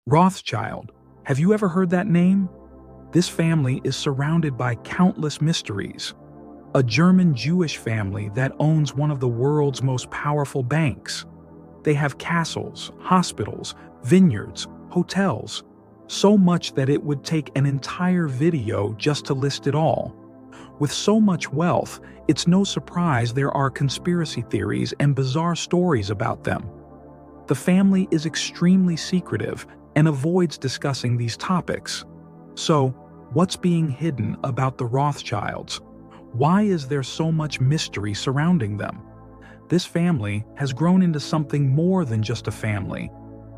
Rothschild. Have you ever heard that name? This family is surrounded by countless mysteries. A German Jewish family that owns one of the world's most powerful banks. They have castles, hospitals, vineyards, hotels, so much that it would take an entire video just to list it all. With so much wealth, it's no surprise there are conspiracy theories and bizarre stories about them. The family is extremely secretive and avoids discussing these topics. So, what's being hidden about the Rothschilds? Why is there so much mystery surrounding them? This family has grown into something more than just a family.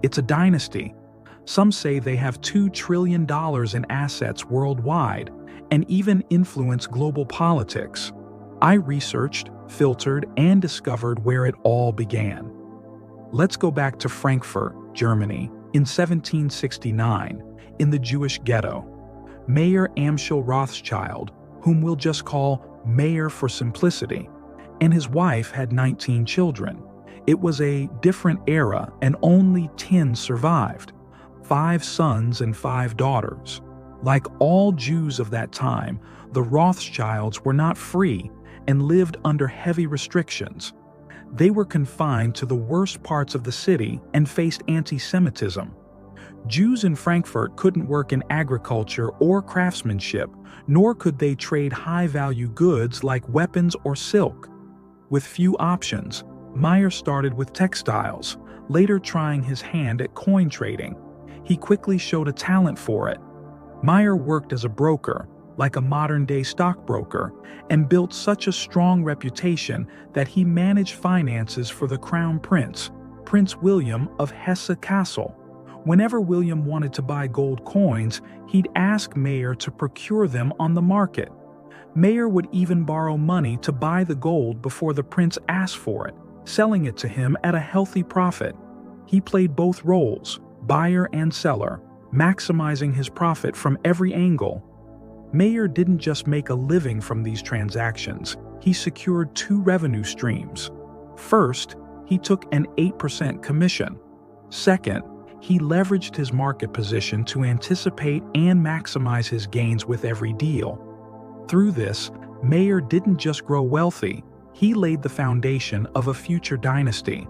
It's a dynasty. Some say they have $2 trillion in assets worldwide and even influence global politics. I researched, filtered, and discovered where it all began. Let's go back to Frankfurt, Germany, in 1769, in the Jewish ghetto. Mayor Amschel Rothschild, whom we'll just call Mayor for simplicity, and his wife had 19 children. It was a different era and only 10 survived, 5 sons and 5 daughters. Like all Jews of that time, the Rothschilds were not free and lived under heavy restrictions. They were confined to the worst parts of the city and faced anti-Semitism. Jews in Frankfurt couldn't work in agriculture or craftsmanship, nor could they trade high-value goods like weapons or silk. With few options, Meyer started with textiles, later trying his hand at coin trading. He quickly showed a talent for it. Meyer worked as a broker, like a modern-day stockbroker, and built such a strong reputation that he managed finances for the Crown Prince, Prince William of Hesse-Kassel. Whenever William wanted to buy gold coins, he'd ask Meyer to procure them on the market. Meyer would even borrow money to buy the gold before the prince asked for it, selling it to him at a healthy profit. He played both roles, buyer and seller, maximizing his profit from every angle. Meyer didn't just make a living from these transactions, he secured 2 revenue streams. First, he took an 8% commission. Second, he leveraged his market position to anticipate and maximize his gains with every deal. Through this, Meyer didn't just grow wealthy, he laid the foundation of a future dynasty.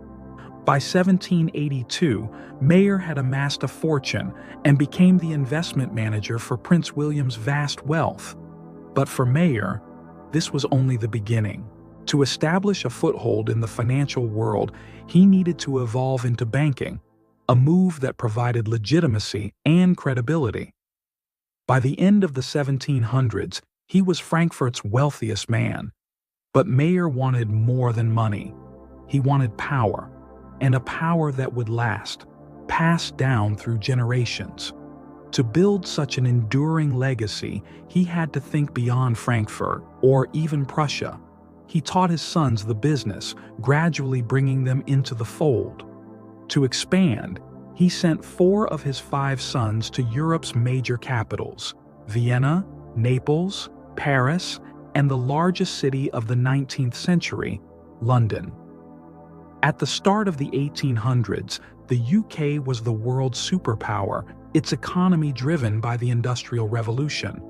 By 1782, Meyer had amassed a fortune and became the investment manager for Prince William's vast wealth. But for Meyer, this was only the beginning. To establish a foothold in the financial world, he needed to evolve into banking, a move that provided legitimacy and credibility. By the end of the 1700s, he was Frankfurt's wealthiest man. But Meyer wanted more than money. He wanted power, and a power that would last, passed down through generations. To build such an enduring legacy, he had to think beyond Frankfurt or even Prussia. He taught his sons the business, gradually bringing them into the fold. To expand, he sent 4 of his 5 sons to Europe's major capitals, Vienna, Naples, Paris, and the largest city of the 19th century, London. At the start of the 1800s, the UK was the world's superpower, its economy driven by the Industrial Revolution.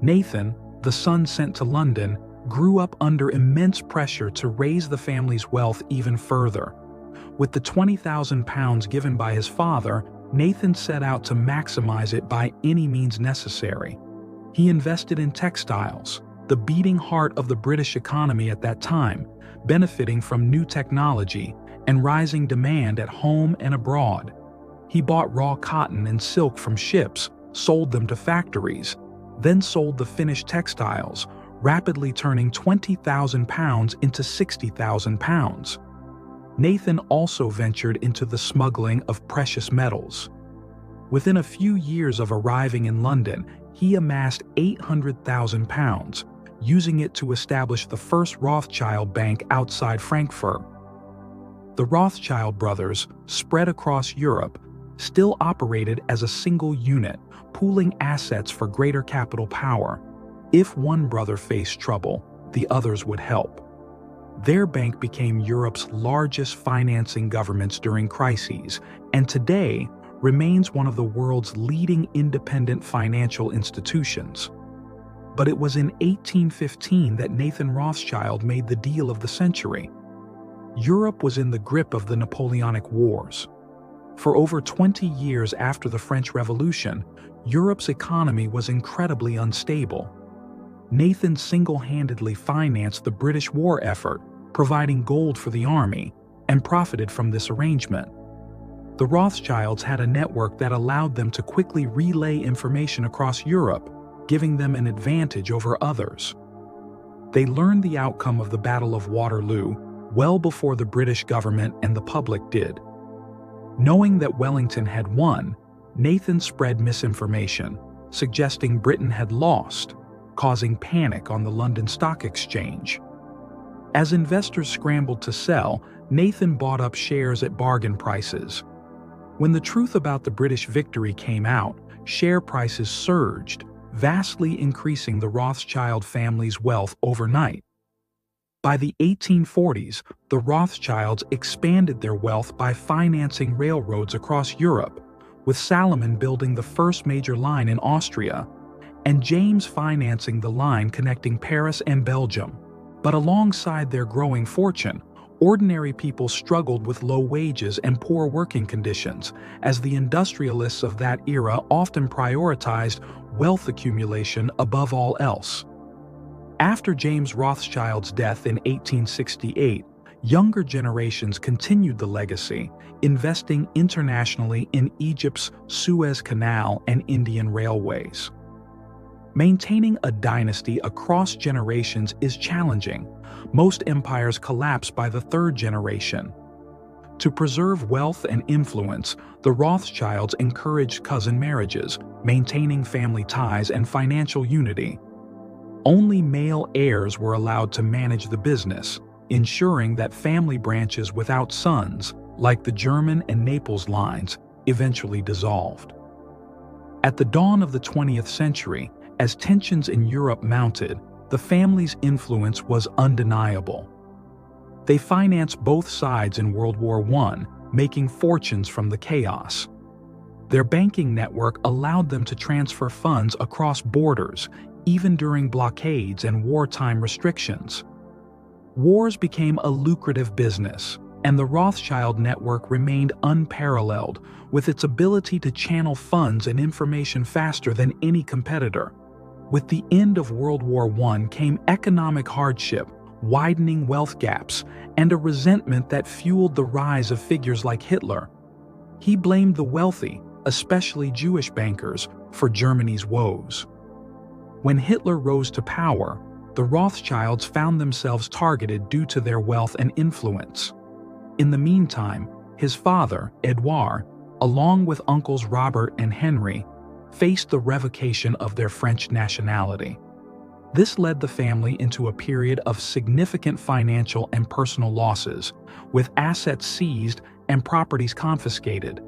Nathan, the son sent to London, grew up under immense pressure to raise the family's wealth even further. With the £20,000 given by his father, Nathan set out to maximize it by any means necessary. He invested in textiles, the beating heart of the British economy at that time, benefiting from new technology and rising demand at home and abroad. He bought raw cotton and silk from ships, sold them to factories, then sold the finished textiles, rapidly turning £20,000 into £60,000. Nathan also ventured into the smuggling of precious metals. Within a few years of arriving in London, he amassed £800,000, using it to establish the first Rothschild bank outside Frankfurt. The Rothschild brothers, spread across Europe, still operated as a single unit, pooling assets for greater capital power. If one brother faced trouble, the others would help. Their bank became Europe's largest financing governments during crises, and today, remains one of the world's leading independent financial institutions. But it was in 1815 that Nathan Rothschild made the deal of the century. Europe was in the grip of the Napoleonic Wars. For over 20 years after the French Revolution, Europe's economy was incredibly unstable. Nathan single-handedly financed the British war effort, providing gold for the army, and profited from this arrangement. The Rothschilds had a network that allowed them to quickly relay information across Europe, giving them an advantage over others. They learned the outcome of the Battle of Waterloo well before the British government and the public did. Knowing that Wellington had won, Nathan spread misinformation, suggesting Britain had lost, causing panic on the London Stock Exchange. As investors scrambled to sell, Nathan bought up shares at bargain prices. When the truth about the British victory came out, share prices surged, vastly increasing the Rothschild family's wealth overnight. By the 1840s, the Rothschilds expanded their wealth by financing railroads across Europe, with Salomon building the first major line in Austria, and James financing the line connecting Paris and Belgium. But alongside their growing fortune, ordinary people struggled with low wages and poor working conditions, as the industrialists of that era often prioritized wealth accumulation above all else. After James Rothschild's death in 1868, younger generations continued the legacy, investing internationally in Egypt's Suez Canal and Indian railways. Maintaining a dynasty across generations is challenging. Most empires collapse by the third generation. To preserve wealth and influence, the Rothschilds encouraged cousin marriages, maintaining family ties and financial unity. Only male heirs were allowed to manage the business, ensuring that family branches without sons, like the German and Naples lines, eventually dissolved. At the dawn of the 20th century, as tensions in Europe mounted, the family's influence was undeniable. They financed both sides in World War I, making fortunes from the chaos. Their banking network allowed them to transfer funds across borders, even during blockades and wartime restrictions. Wars became a lucrative business, and the Rothschild network remained unparalleled, with its ability to channel funds and information faster than any competitor. With the end of World War I came economic hardship, widening wealth gaps, and a resentment that fueled the rise of figures like Hitler. He blamed the wealthy, especially Jewish bankers, for Germany's woes. When Hitler rose to power, the Rothschilds found themselves targeted due to their wealth and influence. In the meantime, his father, Edouard, along with uncles Robert and Henry, faced the revocation of their French nationality. This led the family into a period of significant financial and personal losses, with assets seized and properties confiscated.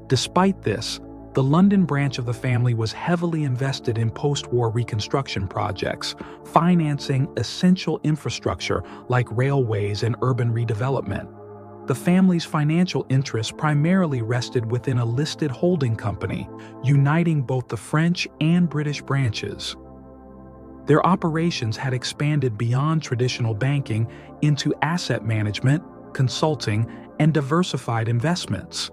Despite this, the London branch of the family was heavily invested in post-war reconstruction projects, financing essential infrastructure like railways and urban redevelopment. The family's financial interests primarily rested within a listed holding company, uniting both the French and British branches. Their operations had expanded beyond traditional banking into asset management, consulting, and diversified investments.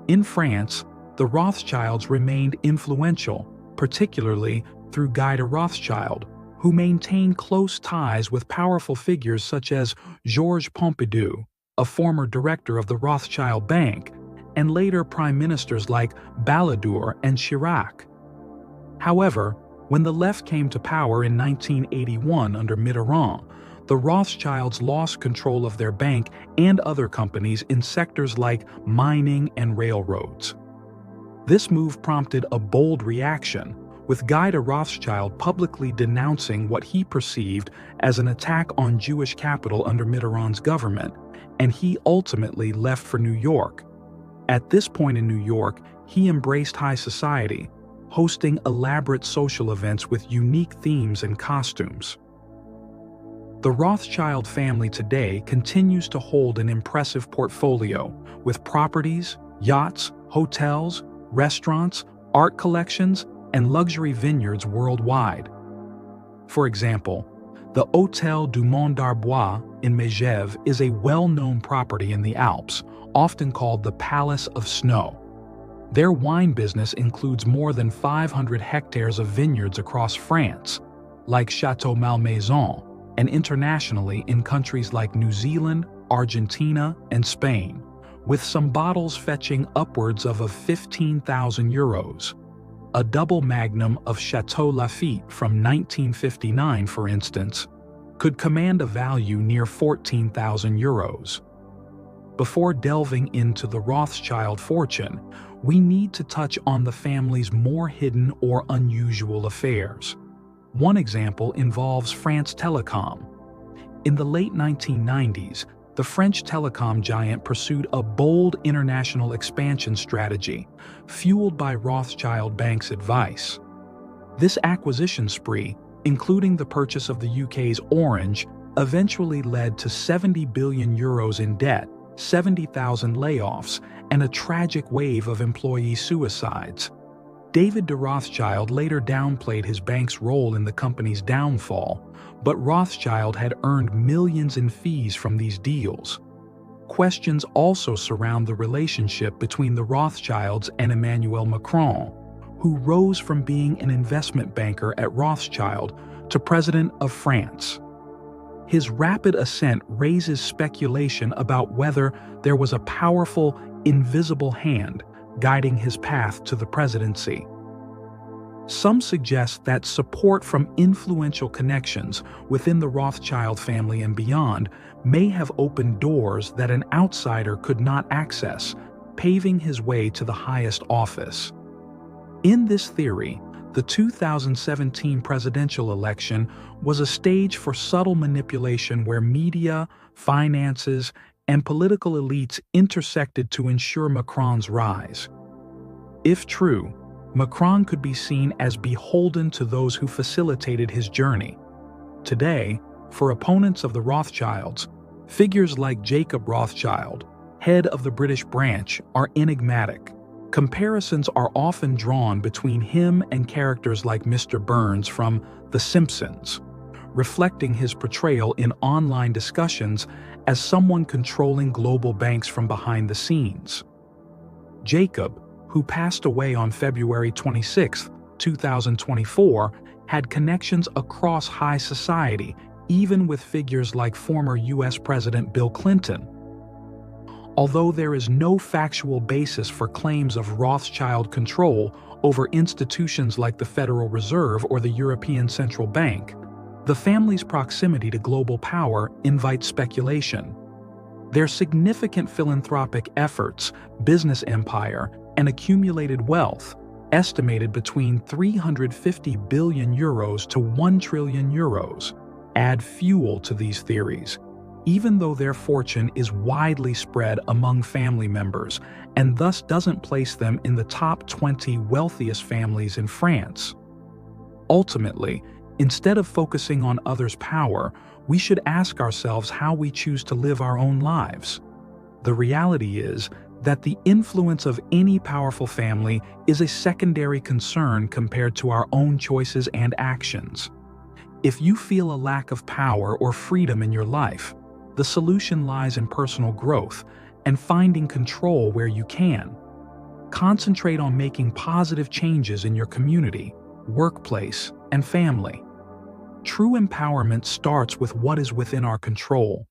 In France, the Rothschilds remained influential, particularly through Guy de Rothschild, who maintained close ties with powerful figures such as Georges Pompidou, a former director of the Rothschild Bank, and later prime ministers like Balladur and Chirac. However, when the left came to power in 1981 under Mitterrand, the Rothschilds lost control of their bank and other companies in sectors like mining and railroads. This move prompted a bold reaction, with Guy de Rothschild publicly denouncing what he perceived as an attack on Jewish capital under Mitterrand's government, and he ultimately left for New York. At this point in New York, he embraced high society, hosting elaborate social events with unique themes and costumes. The Rothschild family today continues to hold an impressive portfolio, with properties, yachts, hotels, restaurants, art collections, and luxury vineyards worldwide. For example, the Hôtel du Mont d'Arbois in Megève is a well-known property in the Alps, often called the Palace of Snow. Their wine business includes more than 500 hectares of vineyards across France, like Château Malmaison, and internationally in countries like New Zealand, Argentina, and Spain, with some bottles fetching upwards of 15,000 euros. A double magnum of Chateau Lafite from 1959, for instance, could command a value near 14,000 euros. Before delving into the Rothschild fortune, we need to touch on the family's more hidden or unusual affairs. One example involves France Telecom. In the late 1990s, the French telecom giant pursued a bold international expansion strategy, fueled by Rothschild Bank's advice. This acquisition spree, including the purchase of the UK's Orange, eventually led to 70 billion euros in debt, 70,000 layoffs, and a tragic wave of employee suicides. David de Rothschild later downplayed his bank's role in the company's downfall, but Rothschild had earned millions in fees from these deals. Questions also surround the relationship between the Rothschilds and Emmanuel Macron, who rose from being an investment banker at Rothschild to president of France. His rapid ascent raises speculation about whether there was a powerful, invisible hand guiding his path to the presidency. Some suggest that support from influential connections within the Rothschild family and beyond may have opened doors that an outsider could not access, paving his way to the highest office. In this theory, the 2017 presidential election was a stage for subtle manipulation where media, finances, and political elites intersected to ensure Macron's rise. If true, Macron could be seen as beholden to those who facilitated his journey. Today, for opponents of the Rothschilds, figures like Jacob Rothschild, head of the British branch, are enigmatic. Comparisons are often drawn between him and characters like Mr. Burns from The Simpsons, reflecting his portrayal in online discussions as someone controlling global banks from behind the scenes. Jacob, who passed away on February 26, 2024, had connections across high society, even with figures like former U.S. President Bill Clinton. Although there is no factual basis for claims of Rothschild control over institutions like the Federal Reserve or the European Central Bank, the family's proximity to global power invites speculation. Their significant philanthropic efforts, business empire, and accumulated wealth, estimated between 350 billion euros to 1 trillion euros, add fuel to these theories, even though their fortune is widely spread among family members and thus doesn't place them in the top 20 wealthiest families in France. Ultimately, instead of focusing on others' power, we should ask ourselves how we choose to live our own lives. The reality is that the influence of any powerful family is a secondary concern compared to our own choices and actions. If you feel a lack of power or freedom in your life, the solution lies in personal growth and finding control where you can. Concentrate on making positive changes in your community, workplace, and family. True empowerment starts with what is within our control.